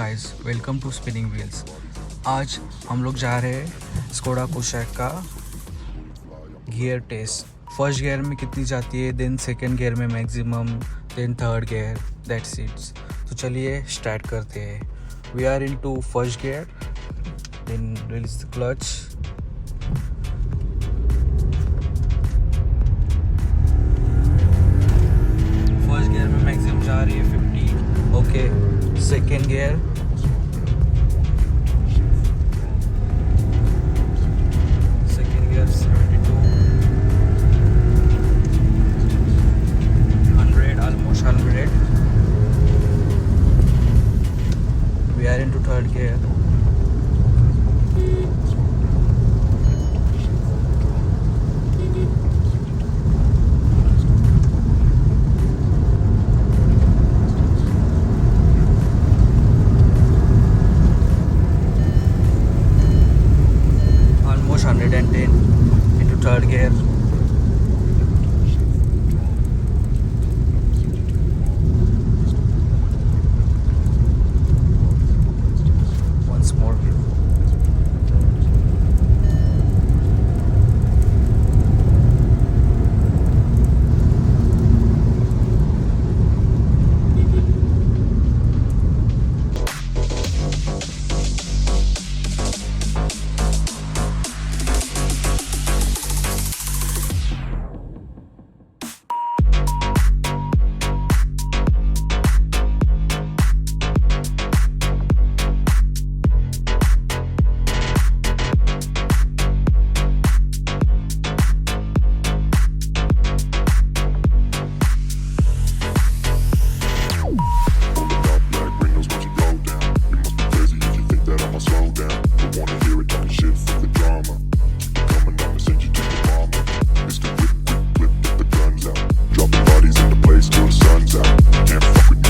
Guys, welcome to spinning wheels. आज हम लोग जा रहे हैं स्कोडा कुशैक का गियर टेस्ट। फर्स्ट गियर में कितनी जाती है, देन सेकंड गियर में maximum, then third gear, that's it's. तो चलिए स्टार्ट करते हैं। We are into first gear, then release the clutch. First gear में मैक्सिमम जा रही है 50। Okay, second gear, second gear 72, 100, almost 100. We are into third gear. Almost 110 into third gear.